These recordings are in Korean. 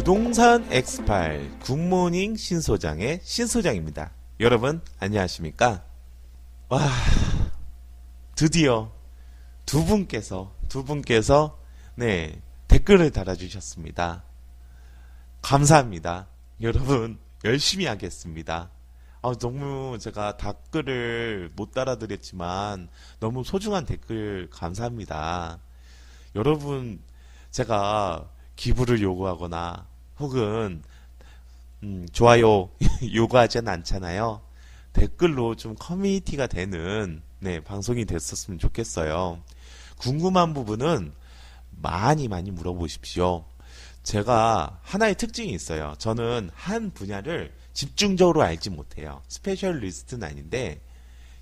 부동산 X8 굿모닝 신소장의 신소장입니다. 여러분 안녕하십니까? 와, 드디어 두 분께서 네, 댓글을 달아주셨습니다. 감사합니다. 여러분 열심히 하겠습니다. 너무 제가 댓글을 못 달아드렸지만 너무 소중한 댓글 감사합니다. 여러분 제가 기부를 요구하거나 혹은 좋아요 요구하진 않잖아요. 댓글로 좀 커뮤니티가 되는 방송이 됐었으면 좋겠어요. 궁금한 부분은 많이 물어보십시오. 제가 하나의 특징이 있어요. 저는 한 분야를 집중적으로 알지 못해요. 스페셜리스트는 아닌데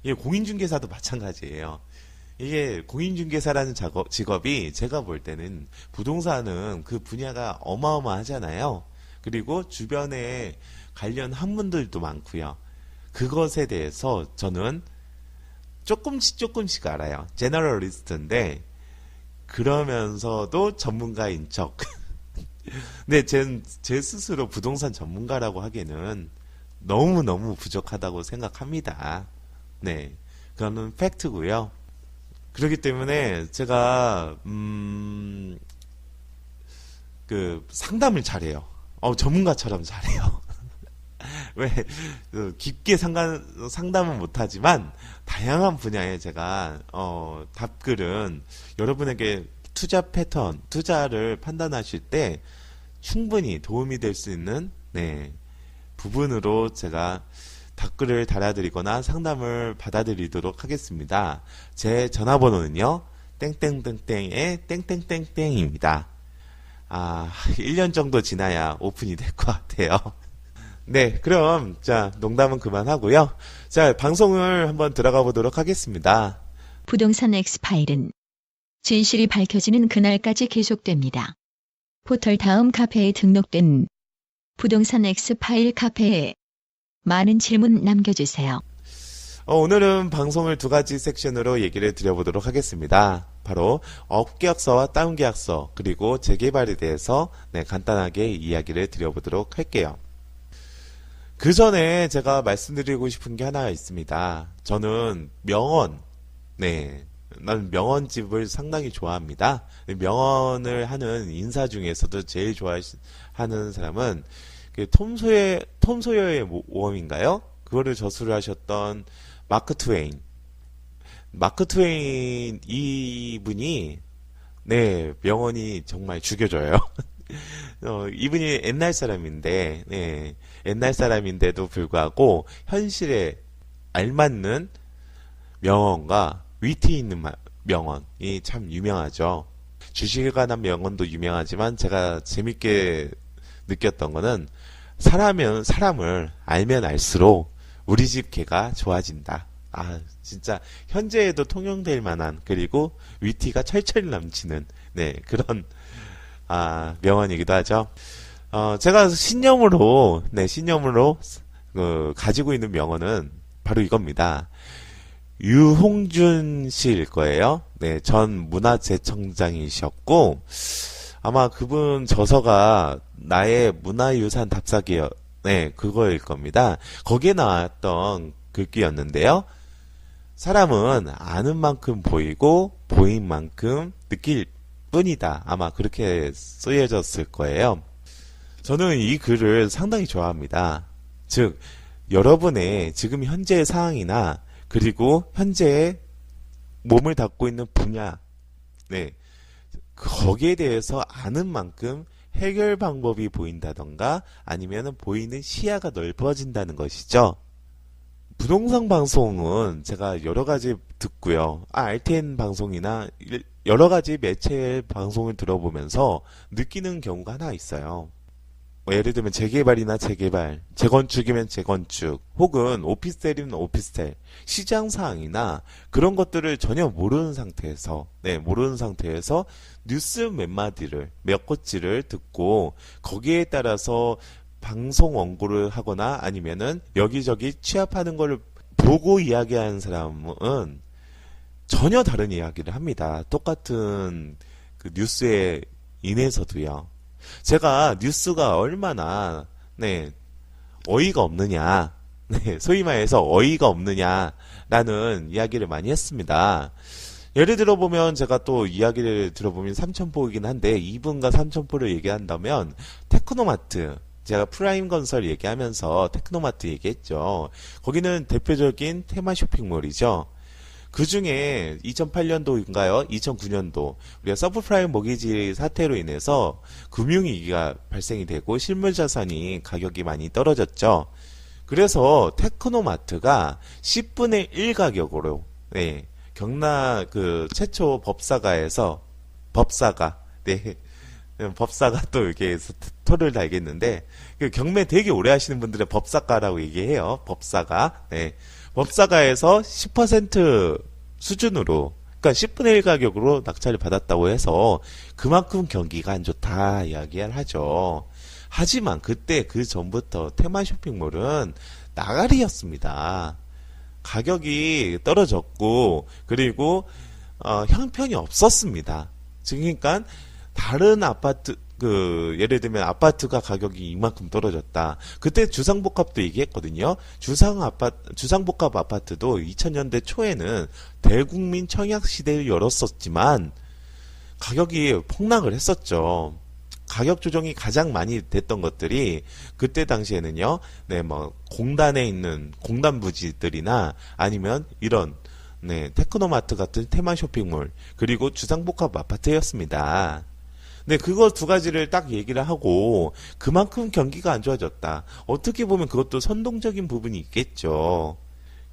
이게 공인중개사도 마찬가지예요. 이게 공인중개사라는 직업이 제가 볼 때는 부동산은 그 분야가 어마어마하잖아요. 그리고 주변에 관련 학문들도 많고요. 그것에 대해서 저는 조금씩 알아요. 제너럴리스트인데 그러면서도 전문가인 척. 근데 제 스스로 부동산 전문가라고 하기에는 너무 부족하다고 생각합니다. 네, 그거는 팩트고요. 그렇기 때문에 제가 그 상담을 잘해요. 전문가처럼 잘해요. 왜 깊게 상담은 못하지만 다양한 분야에 제가 답글은 여러분에게 투자 패턴, 투자를 판단하실 때 충분히 도움이 될 수 있는 부분으로 제가 댓글을 달아드리거나 상담을 받아드리도록 하겠습니다. 제 전화번호는요, 땡땡땡땡의 땡땡땡땡입니다. 1년 정도 지나야 오픈이 될 것 같아요. 네, 그럼 자, 농담은 그만하고요. 자, 방송을 한번 들어가 보도록 하겠습니다. 부동산 X 파일은 진실이 밝혀지는 그날까지 계속됩니다. 포털 다음 카페에 등록된 부동산 X 파일 카페에 많은 질문 남겨주세요. 오늘은 방송을 두 가지 섹션으로 얘기를 드려보도록 하겠습니다. 바로 업계약서와 다운계약서 그리고 재개발에 대해서 간단하게 이야기를 드려보도록 할게요. 그 전에 제가 말씀드리고 싶은 게 하나 있습니다. 저는 나는 명언집을 상당히 좋아합니다. 명언을 하는 인사 중에서도 제일 좋아하는 사람은 톰 소여의 모험인가요? 그거를 저술을 하셨던 마크 트웨인 이분이 명언이 정말 죽여줘요. 이분이 옛날 사람인데도 불구하고 현실에 알맞는 명언과 위트 있는 명언이 참 유명하죠. 주식에 관한 명언도 유명하지만 제가 재밌게 느꼈던 거는 사람을 알면 알수록 우리 집 개가 좋아진다. 진짜 현재에도 통용될 만한 그리고 위티가 철철 넘치는 그런 명언이기도 하죠. 제가 신념으로 가지고 있는 명언은 바로 이겁니다. 유홍준 씨일 거예요. 전 문화재청장이셨고 아마 그분 저서가 나의 문화유산 답사기요. 그거일 겁니다. 거기에 나왔던 글귀였는데요. 사람은 아는 만큼 보이고 보인 만큼 느낄 뿐이다. 아마 그렇게 쓰여졌을 거예요. 저는 이 글을 상당히 좋아합니다. 즉 여러분의 지금 현재의 상황이나 그리고 현재의 몸을 닫고 있는 분야 거기에 대해서 아는 만큼 해결 방법이 보인다던가 아니면 보이는 시야가 넓어진다는 것이죠. 부동산 방송은 제가 여러 가지 듣고요. RTN 방송이나 여러 가지 매체의 방송을 들어보면서 느끼는 경우가 하나 있어요. 예를 들면 재개발이나 재개발, 재건축이면 재건축, 혹은 오피스텔이면 오피스텔, 시장 사항이나 그런 것들을 전혀 모르는 상태에서 뉴스 몇 마디를, 몇 곳지를 듣고 거기에 따라서 방송 원고를 하거나 아니면은 여기저기 취합하는 걸 보고 이야기하는 사람은 전혀 다른 이야기를 합니다. 똑같은 그 뉴스에 인해서도요. 제가 뉴스가 얼마나, 네, 어이가 없느냐, 네, 소위 말해서 어이가 없느냐라는 이야기를 많이 했습니다. 예를 들어보면 제가 또 이야기를 들어보면 삼천포이긴 한데 이분과 삼천포를 얘기한다면 테크노마트, 제가 프라임 건설 얘기하면서 테크노마트 얘기했죠. 거기는 대표적인 테마 쇼핑몰이죠. 그 중에 2008년도인가요? 2009년도 우리가 서브프라임 모기지 사태로 인해서 금융위기가 발생이 되고 실물자산이 가격이 많이 떨어졌죠. 그래서 테크노마트가 10분의 1 가격으로, 네, 경남 그 최초 법사가, 네, 법사가 또 이렇게 토를 달겠는데, 그 경매 되게 오래 하시는 분들은 법사가라고 얘기해요. 법사가. 네. 법사가에서 10% 수준으로, 그러니까 10분의 1 가격으로 낙찰을 받았다고 해서 그만큼 경기가 안 좋다 이야기를 하죠. 하지만 그때 그 전부터 테마 쇼핑몰은 나가리였습니다. 가격이 떨어졌고, 그리고 형편이 없었습니다. 그러니까 다른 아파트, 예를 들면 아파트가 가격이 이만큼 떨어졌다. 그때 주상복합도 얘기했거든요. 주상복합 아파트도 2000년대 초에는 대국민 청약 시대를 열었었지만 가격이 폭락을 했었죠. 가격 조정이 가장 많이 됐던 것들이 그때 당시에는요, 네, 뭐 공단에 있는 공단 부지들이나 아니면 이런, 네, 테크노마트 같은 테마 쇼핑몰, 그리고 주상복합 아파트였습니다. 네, 그거 두 가지를 딱 얘기를 하고 그만큼 경기가 안 좋아졌다. 어떻게 보면 그것도 선동적인 부분이 있겠죠.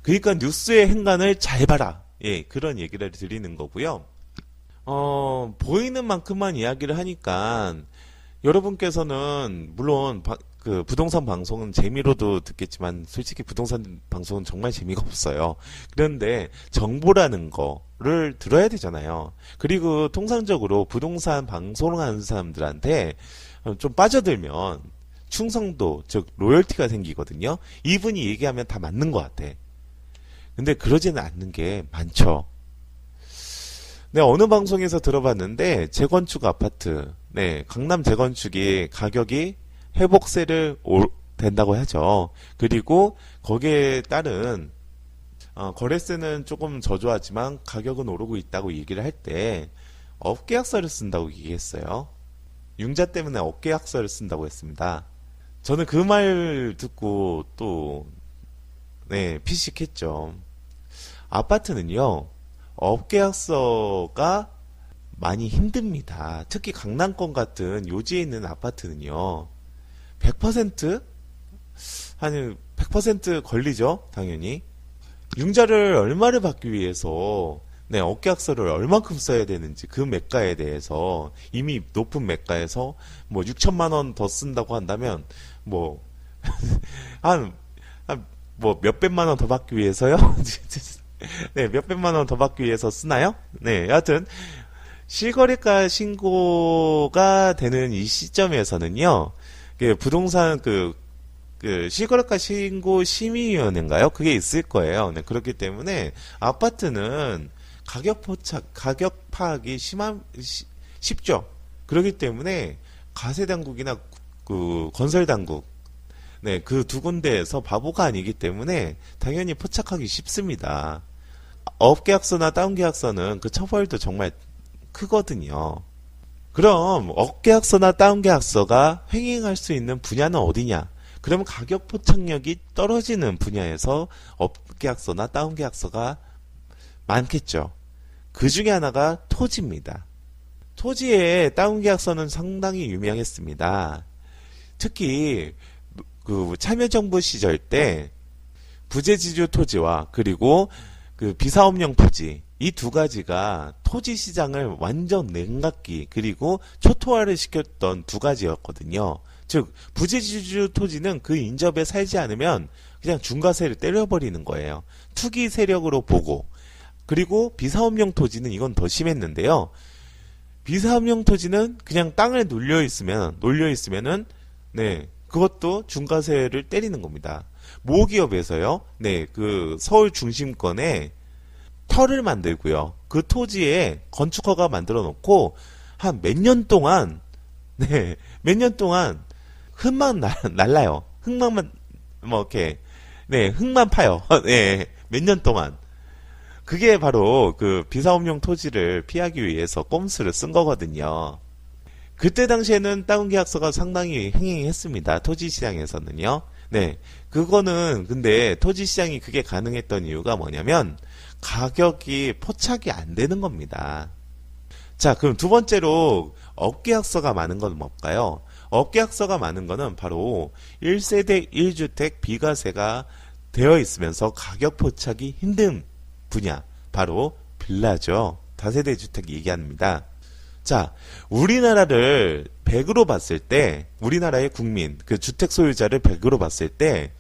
그러니까 뉴스의 행간을 잘 봐라. 예, 그런 얘기를 드리는 거고요. 보이는 만큼만 이야기를 하니까 여러분께서는 물론 그 부동산 방송은 재미로도 듣겠지만 솔직히 부동산 방송은 정말 재미가 없어요. 그런데 정보라는 거를 들어야 되잖아요. 그리고 통상적으로 부동산 방송을 하는 사람들한테 좀 빠져들면 충성도, 즉 로열티가 생기거든요. 이분이 얘기하면 다 맞는 것 같아. 근데 그러지는 않는 게 많죠. 네, 어느 방송에서 들어봤는데 재건축 아파트, 네, 강남 재건축이 가격이 회복세를 된다고 하죠. 그리고 거기에 따른 거래세는 조금 저조하지만 가격은 오르고 있다고 얘기를 할 때 업계약서를 쓴다고 얘기했어요. 융자 때문에 업계약서를 쓴다고 했습니다. 저는 그 말 듣고 또 네, 피식했죠. 아파트는요, 업계약서가 많이 힘듭니다. 특히 강남권 같은 요지에 있는 아파트는요, 100%? 한 100% 걸리죠, 당연히. 융자를 얼마를 받기 위해서, 네, 업계약서를 얼만큼 써야 되는지 그 매가에 대해서 이미 높은 매가에서 뭐 6천만 원 더 쓴다고 한다면, 뭐, 뭐 몇백만 원 더 받기 위해서요? 네, 몇백만 원 더 받기 위해서 쓰나요? 네, 여하튼 실거래가 신고가 되는 이 시점에서는요, 부동산 실거래가 신고 심의위원회인가요? 그게 있을 거예요. 네, 그렇기 때문에 아파트는 가격 파악이 쉽죠. 그렇기 때문에 가세 당국이나 그 건설 당국, 네, 그 두 군데에서 바보가 아니기 때문에 당연히 포착하기 쉽습니다. 업계약서나 다운계약서는 그 처벌도 정말 크거든요. 그럼 업계약서나 다운계약서가 횡행할 수 있는 분야는 어디냐? 그러면 가격 포착력이 떨어지는 분야에서 업계약서나 다운계약서가 많겠죠. 그 중에 하나가 토지입니다. 토지의 다운계약서는 상당히 유명했습니다. 특히 그 참여정부 시절 때 부재지주 토지와 그리고 그 비사업용 토지, 이 두 가지가 토지 시장을 완전 냉각기 그리고 초토화를 시켰던 두 가지였거든요. 즉 부재지주 토지는 그 인접에 살지 않으면 그냥 중과세를 때려버리는 거예요. 투기 세력으로 보고. 그리고 비사업용 토지는 이건 더 심했는데요. 비사업용 토지는 그냥 땅을 놀려 있으면은 네, 그것도 중과세를 때리는 겁니다. 모기업에서요, 네, 그 서울 중심권에 터를 만들고요. 그 토지에 건축허가 만들어 놓고 한 몇 년 동안 네, 몇 년 동안 흙만 날라요. 흙만, 뭐, 이렇게, 네, 흙만 파요. 네, 몇 년 동안. 그게 바로 그 비사업용 토지를 피하기 위해서 꼼수를 쓴 거거든요. 그때 당시에는 다운 계약서가 상당히 횡행했습니다. 토지 시장에서는요. 네. 그거는 근데 토지 시장이 그게 가능했던 이유가 뭐냐면 가격이 포착이 안 되는 겁니다. 자, 그럼 두 번째로 업계약서가 많은 건 뭘까요? 업계약서가 많은 거는 바로 1세대 1주택 비과세가 되어 있으면서 가격 포착이 힘든 분야, 바로 빌라죠. 다세대 주택 얘기합니다. 자, 우리나라를 100으로 봤을 때, 우리나라의 국민, 그 주택 소유자를 100으로 봤을 때,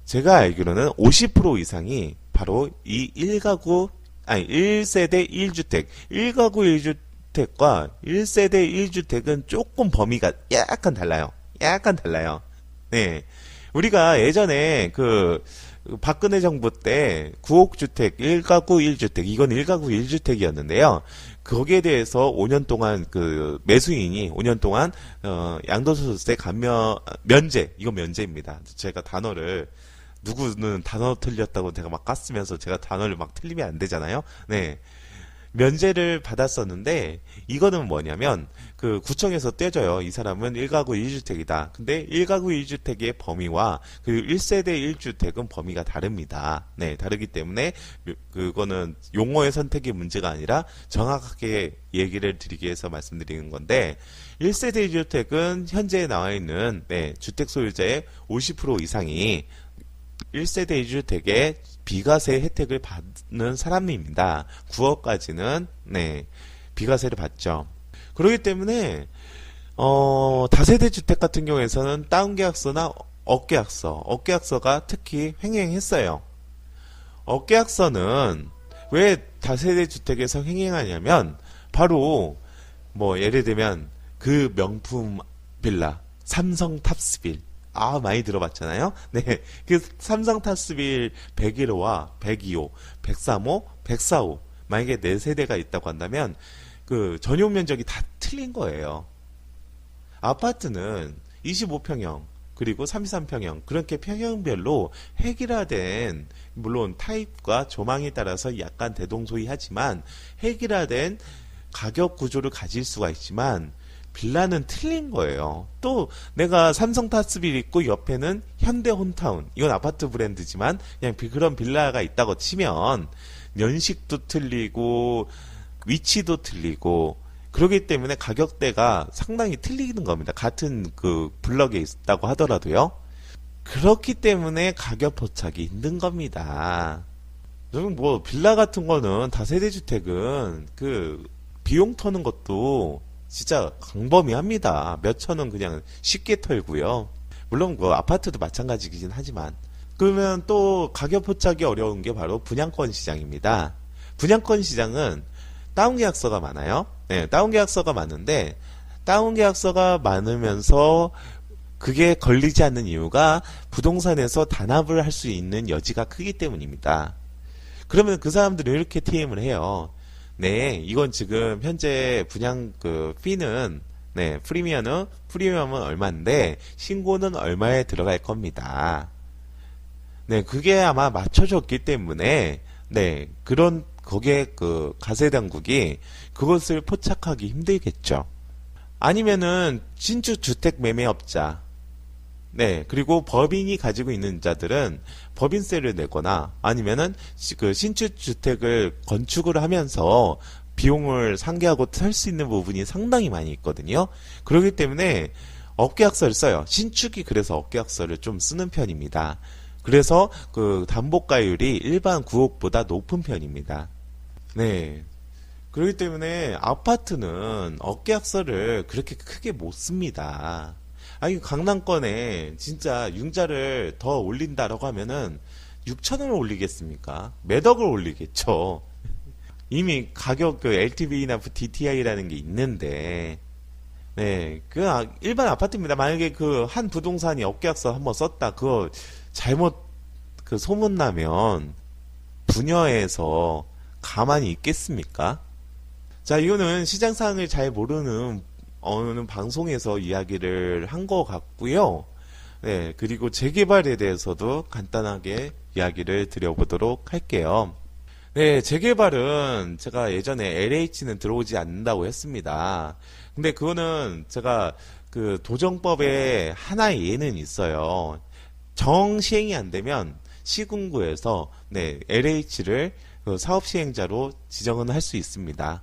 제가 알기로는 50% 이상이 바로 이 1세대 1주택, 1가구 1주택과 1세대 1주택은 조금 범위가 약간 달라요. 약간 달라요. 네. 우리가 예전에 박근혜 정부 때 9억 주택, 1가구 1주택, 이건 1가구 1주택이었는데요. 거기에 대해서 5년 동안 매수인이 5년 동안 양도소득세 면제, 이거 면제입니다. 제가 단어를 누구는 단어 틀렸다고 제가 막 깠으면서 제가 단어를 막 틀리면 안 되잖아요. 네. 면제를 받았었는데 이거는 뭐냐면 구청에서 떼줘요. 이 사람은 1가구 1주택이다. 근데 1가구 1주택의 범위와 1세대 1주택은 범위가 다릅니다. 네, 다르기 때문에 그거는 용어의 선택의 문제가 아니라 정확하게 얘기를 드리기 위해서 말씀드리는 건데 1세대 1주택은 현재 나와 있는 주택 소유자의 50% 이상이 1세대 1주택의 비과세 혜택을 받는 사람입니다. 9억까지는 비과세를 받죠. 그렇기 때문에 다세대 주택 같은 경우에서는 다운계약서나 업계약서가 특히 횡행했어요. 업계약서는 왜 다세대 주택에서 횡행하냐면 바로 예를 들면 그 명품 빌라 삼성 탑스빌 많이 들어봤잖아요. 네. 삼성 탑스빌 101호와 102호, 103호, 104호. 만약에 4세대가 있다고 한다면, 전용 면적이 다 틀린 거예요. 아파트는 25평형, 그리고 33평형, 그렇게 평형별로 획일화된, 물론 타입과 조망에 따라서 약간 대동소이하지만, 획일화된 가격 구조를 가질 수가 있지만, 빌라는 틀린 거예요. 또 내가 삼성 타스빌 있고 옆에는 현대 홈타운, 이건 아파트 브랜드지만 그냥 그런 빌라가 있다고 치면 연식도 틀리고 위치도 틀리고 그러기 때문에 가격대가 상당히 틀리는 겁니다. 같은 블럭에 있다고 하더라도요. 그렇기 때문에 가격 포착이 힘든 겁니다. 저는 빌라 같은 거는 다세대 주택은 비용 터는 것도 진짜 광범위합니다. 몇 천원 그냥 쉽게 털고요. 물론 아파트도 마찬가지긴 하지만 그러면 또 가격 포착이 어려운 게 바로 분양권 시장입니다. 분양권 시장은 다운 계약서가 많아요. 네, 다운 계약서가 많은데 다운 계약서가 많으면서 그게 걸리지 않는 이유가 부동산에서 단합을 할 수 있는 여지가 크기 때문입니다. 그러면 그 사람들은 이렇게 TM을 해요. 네, 이건 지금 현재 분양 피는 프리미엄은 얼마인데 신고는 얼마에 들어갈 겁니다. 네, 그게 아마 맞춰졌기 때문에 거기에 가세 당국이 그것을 포착하기 힘들겠죠. 아니면은 신축 주택 매매업자 그리고 법인이 가지고 있는 자들은 법인세를 내거나 아니면은 신축 주택을 건축을 하면서 비용을 상계하고 살 수 있는 부분이 상당히 많이 있거든요. 그렇기 때문에 업계약서를 써요. 신축이 그래서 업계약서를 좀 쓰는 편입니다. 그래서 담보가율이 일반 구옥보다 높은 편입니다. 네. 그렇기 때문에 아파트는 업계약서를 그렇게 크게 못 씁니다. 강남권에 진짜 융자를 더 올린다라고 하면은 6천원을 올리겠습니까? 몇 억을 올리겠죠. 이미 가격 LTV나 DTI라는 게 있는데, 일반 아파트입니다. 만약에 한 부동산이 업계약서 한번 썼다, 그거 잘못 소문나면 분여해서 가만히 있겠습니까? 자, 이거는 시장 상황을 잘 모르는 어느 방송에서 이야기를 한 것 같고요. 네, 그리고 재개발에 대해서도 간단하게 이야기를 드려보도록 할게요. 네, 재개발은 제가 예전에 LH는 들어오지 않는다고 했습니다. 근데 그거는 제가 그 도정법에 하나의 예는 있어요. 정 시행이 안 되면 시군구에서 네, LH를 사업 시행자로 지정은 할 수 있습니다.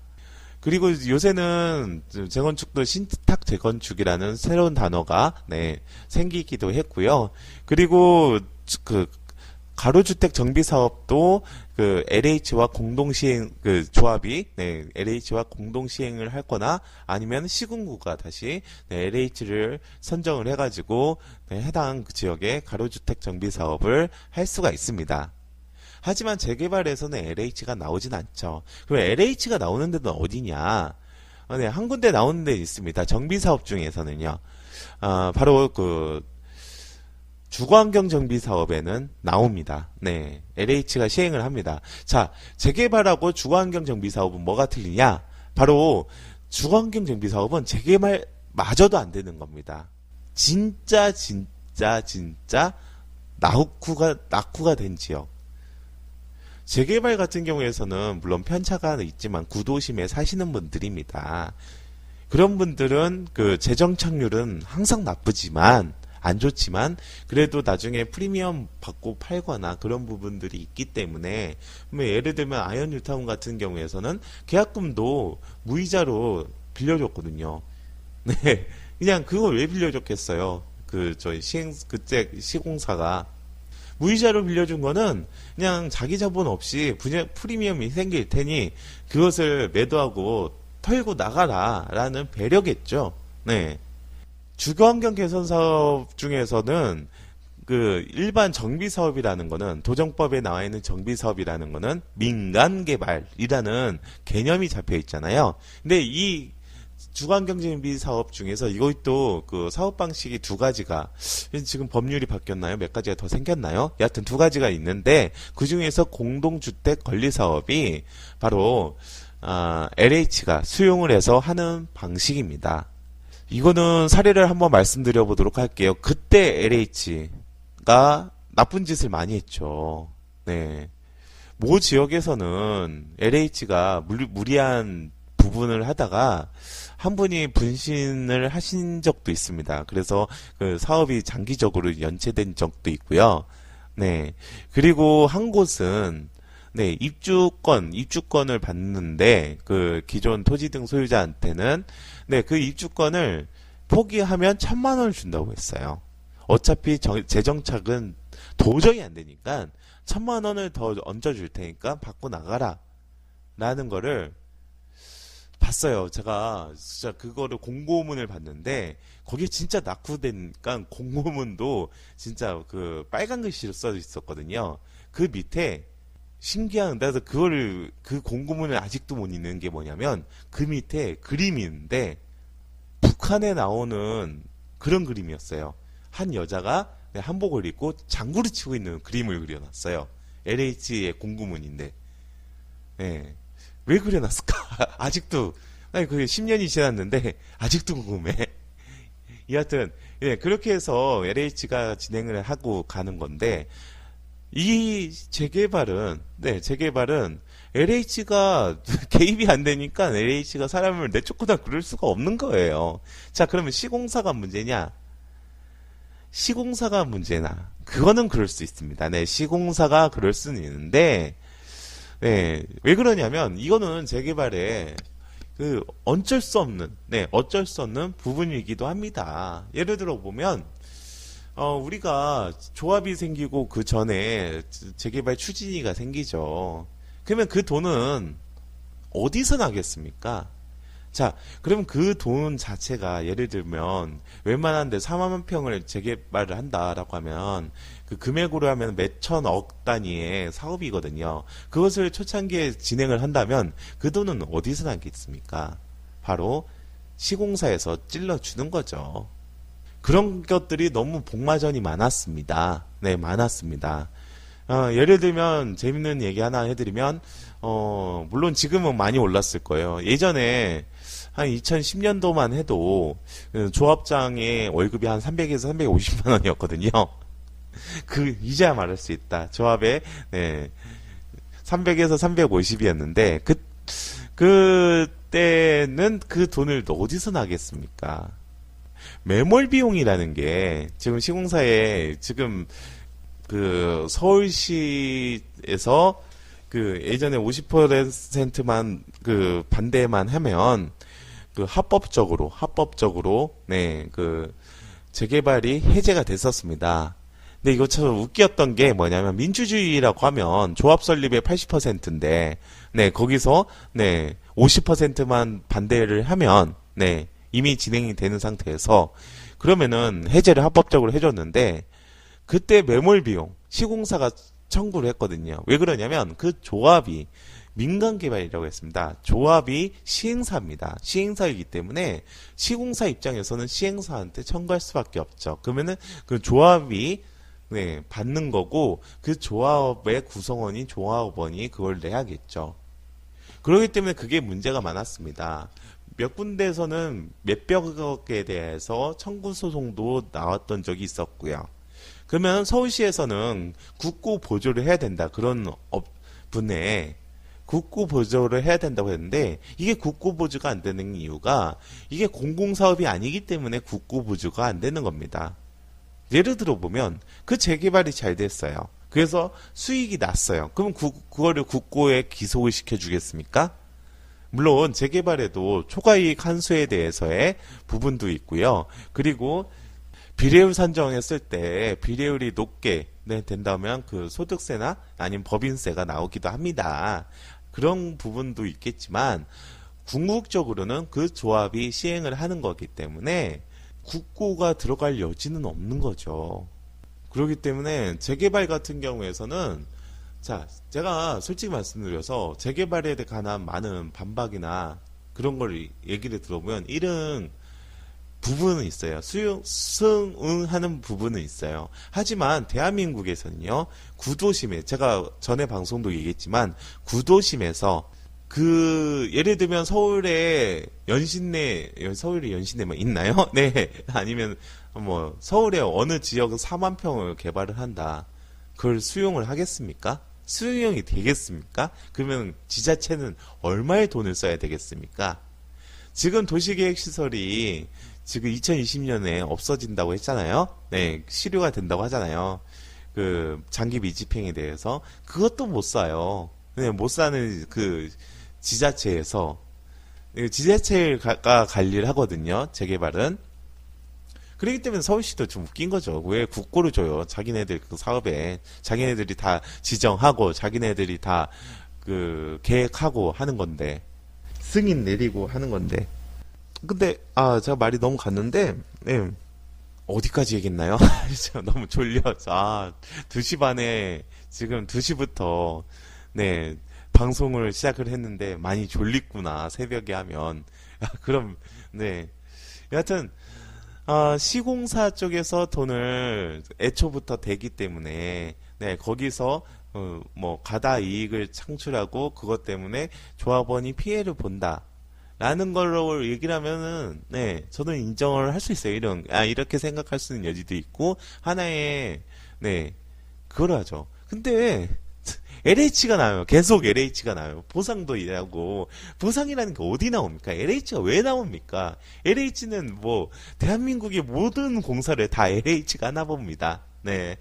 그리고 요새는 재건축도 신탁 재건축이라는 새로운 단어가 네, 생기기도 했고요. 그리고 그 가로주택 정비 사업도 그 LH와 공동 시행 그 조합이 네, LH와 공동 시행을 할 거나 아니면 시군구가 다시 네, LH를 선정을 해 가지고 네, 해당 그 지역에 가로주택 정비 사업을 할 수가 있습니다. 하지만 재개발에서는 LH가 나오진 않죠. 그럼 LH가 나오는 데는 어디냐? 네, 한 군데 나오는 데 있습니다. 정비사업 중에서는요. 바로 그 주거환경 정비 사업에는 나옵니다. 네, LH가 시행을 합니다. 자, 재개발하고 주거환경 정비 사업은 뭐가 틀리냐? 바로 주거환경 정비 사업은 재개발마저도 안 되는 겁니다. 진짜 낙후가 된 지역. 재개발 같은 경우에서는 물론 편차가 있지만 구도심에 사시는 분들입니다. 그런 분들은 그 재정 착률은 항상 나쁘지만 안 좋지만 그래도 나중에 프리미엄 받고 팔거나 그런 부분들이 있기 때문에 예를 들면 아이언 뉴타운 같은 경우에서는 계약금도 무이자로 빌려줬거든요. 네, 그냥 그걸 왜 빌려줬겠어요? 저희 그때 시공사가 무이자로 빌려준 거는 그냥 자기 자본 없이 프리미엄이 생길 테니 그것을 매도하고 털고 나가라라는 배려겠죠. 네. 주거환경 개선 사업 중에서는 그 일반 정비 사업이라는 거는 도정법에 나와 있는 정비 사업이라는 거는 민간 개발이라는 개념이 잡혀 있잖아요. 근데 이 주거환경정비 사업 중에서 이것도 그 사업 방식이 두 가지가 지금 법률이 바뀌었나요? 몇 가지가 더 생겼나요? 여하튼 두 가지가 있는데 그 중에서 공동주택 관리 사업이 바로 LH가 수용을 해서 하는 방식입니다. 이거는 사례를 한번 말씀드려 보도록 할게요. 그때 LH가 나쁜 짓을 많이 했죠. 네. 모 지역에서는 LH가 무리한 부분을 하다가 한 분이 분신을 하신 적도 있습니다. 그래서 그 사업이 장기적으로 연체된 적도 있고요. 네. 그리고 한 곳은 네, 입주권을 받는데 그 기존 토지 등 소유자한테는 네, 그 입주권을 포기하면 1,000만 원을 준다고 했어요. 어차피 재정착은 도저히 안 되니까 1,000만 원을 더 얹어줄 테니까 받고 나가라 라는 거를 봤어요. 제가 진짜 그거를 공고문을 봤는데 거기에 진짜 낙후되니까 공고문도 진짜 그 빨간 글씨로 써 있었거든요. 그 밑에 신기한 데서 그 공고문을 아직도 못 읽는 게 뭐냐면 그 밑에 그림이 있는데 북한에 나오는 그런 그림이었어요. 한 여자가 한복을 입고 장구를 치고 있는 그림을 그려놨어요. LH의 공고문인데. 네. 왜 그려놨을까? 아직도, 아니, 그게 10년이 지났는데, 아직도 궁금해. 여하튼, 예, 그렇게 해서 LH가 진행을 하고 가는 건데, 이 재개발은 LH가 개입이 안 되니까 LH가 사람을 내쫓거나 그럴 수가 없는 거예요. 자, 그러면 시공사가 문제냐? 시공사가 문제나? 그거는 그럴 수 있습니다. 네, 시공사가 그럴 수는 있는데, 네, 왜 그러냐면 이거는 재개발에 어쩔 수 없는 부분이기도 합니다. 예를 들어 보면 우리가 조합이 생기고 그 전에 재개발 추진위가 생기죠. 그러면 그 돈은 어디서 나겠습니까? 자, 그럼 그 돈 자체가 예를 들면 웬만한데 4만 평을 재개발을 한다라고 하면 그 금액으로 하면 몇 천억 단위의 사업이거든요. 그것을 초창기에 진행을 한다면 그 돈은 어디서 나겠습니까? 바로 시공사에서 찔러주는 거죠. 그런 것들이 너무 복마전이 많았습니다. 네, 많았습니다. 예를 들면 재밌는 얘기 하나 해드리면 물론 지금은 많이 올랐을 거예요. 예전에 한 2010년도만 해도 조합장의 월급이 한 300에서 350만 원이었거든요. 이제야 말할 수 있다. 조합에, 네, 300에서 350이었는데, 그때는 그 돈을 어디서 나겠습니까? 매몰 비용이라는 게, 지금 시공사에, 지금, 서울시에서, 예전에 50%만, 반대만 하면, 합법적으로, 네, 재개발이 해제가 됐었습니다. 근데 이거 참 웃겼던 게 뭐냐면, 민주주의라고 하면 조합 설립의 80%인데, 네, 거기서, 네, 50%만 반대를 하면, 네, 이미 진행이 되는 상태에서, 그러면은 해제를 합법적으로 해줬는데, 그때 매몰 비용, 시공사가 청구를 했거든요. 왜 그러냐면, 그 조합이, 민간 개발이라고 했습니다. 조합이 시행사입니다. 시행사이기 때문에 시공사 입장에서는 시행사한테 청구할 수밖에 없죠. 그러면은 그 조합이 네, 받는 거고 그 조합의 구성원인 조합원이 그걸 내야겠죠. 그렇기 때문에 그게 문제가 많았습니다. 몇 군데에서는 몇백억에 대해서 청구 소송도 나왔던 적이 있었고요. 그러면 서울시에서는 국고 보조를 해야 된다. 그런 분에 국고 보조를 해야 된다고 했는데 이게 국고 보조가 안 되는 이유가 이게 공공사업이 아니기 때문에 국고 보조가 안 되는 겁니다. 예를 들어 보면 그 재개발이 잘 됐어요. 그래서 수익이 났어요. 그럼 그거를 국고에 기속을 시켜주겠습니까? 물론 재개발에도 초과이익 환수에 대해서의 부분도 있고요. 그리고 비례율 산정했을 때 비례율이 높게 된다면 그 소득세나 아니면 법인세가 나오기도 합니다. 그런 부분도 있겠지만 궁극적으로는 그 조합이 시행을 하는 거기 때문에 국고가 들어갈 여지는 없는 거죠. 그렇기 때문에 재개발 같은 경우에서는 자, 제가 솔직히 말씀드려서 재개발에 관한 많은 반박이나 그런 걸 얘기를 들어보면 이런 부분은 있어요. 승응하는 부분은 있어요. 하지만 대한민국에서는요, 구도심에, 제가 전에 방송도 얘기했지만, 구도심에서, 예를 들면 서울에 서울에 연신내만 있나요? 네. 아니면, 서울의 어느 지역은 4만 평을 개발을 한다. 그걸 수용을 하겠습니까? 수용이 되겠습니까? 그러면 지자체는 얼마의 돈을 써야 되겠습니까? 지금 도시계획시설이 지금 2020년에 없어진다고 했잖아요. 네, 실효가 된다고 하잖아요. 장기 미집행에 대해서 그것도 못 사요. 그냥 못 사는 지자체에서 지자체가 관리를 하거든요. 재개발은. 그렇기 때문에 서울시도 좀 웃긴 거죠. 왜 국고를 줘요? 자기네들 그 사업에 자기네들이 다 지정하고 자기네들이 다 계획하고 하는 건데 승인 내리고 하는 건데. 근데 제가 말이 너무 갔는데 네. 어디까지 얘기했나요? 너무 졸려서 2시 반에 지금 2시부터 네 방송을 시작을 했는데 많이 졸리구나 새벽에 하면 그럼 네 여하튼 시공사 쪽에서 돈을 애초부터 대기 때문에 네 거기서 가다 이익을 창출하고 그것 때문에 조합원이 피해를 본다. 라는 걸로 얘기를 하면은, 네, 저는 인정을 할 수 있어요. 이렇게 생각할 수 있는 여지도 있고, 하나의, 네, 그걸 하죠. 근데, LH가 나와요. 계속 LH가 나와요. 보상도 일하고, 보상이라는 게 어디 나옵니까? LH가 왜 나옵니까? LH는 대한민국의 모든 공사를 다 LH가 하나 봅니다. 네.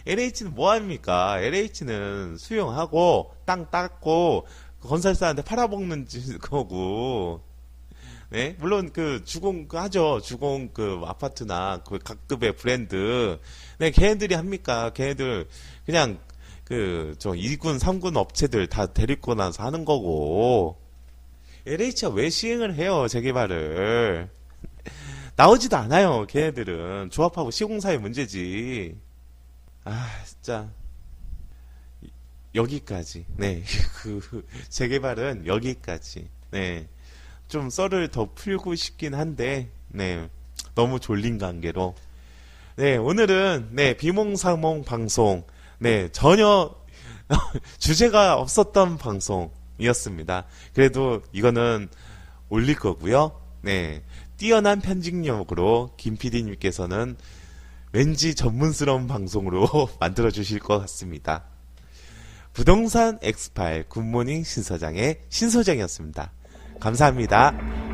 LH는 뭐 합니까? LH는 수용하고, 땅 닦고, 건설사한테 팔아먹는 거고, 네, 물론 주공 하죠. 주공 아파트나 각급의 브랜드, 네, 걔네들이 합니까? 걔네들 그냥 저 2군, 3군 업체들 다 데리고 나서 하는 거고, LH가 왜 시행을 해요? 재개발을 나오지도 않아요. 걔네들은 조합하고 시공사의 문제지. 진짜. 여기까지. 네. 재개발은 여기까지. 네. 좀 썰을 더 풀고 싶긴 한데, 네. 너무 졸린 관계로. 네. 오늘은, 네. 비몽사몽 방송. 네. 전혀 주제가 없었던 방송이었습니다. 그래도 이거는 올릴 거고요. 네. 뛰어난 편집력으로 김 PD님께서는 왠지 전문스러운 방송으로 만들어 주실 것 같습니다. 부동산 엑스파일 굿모닝 신서장의 신소장이었습니다. 감사합니다.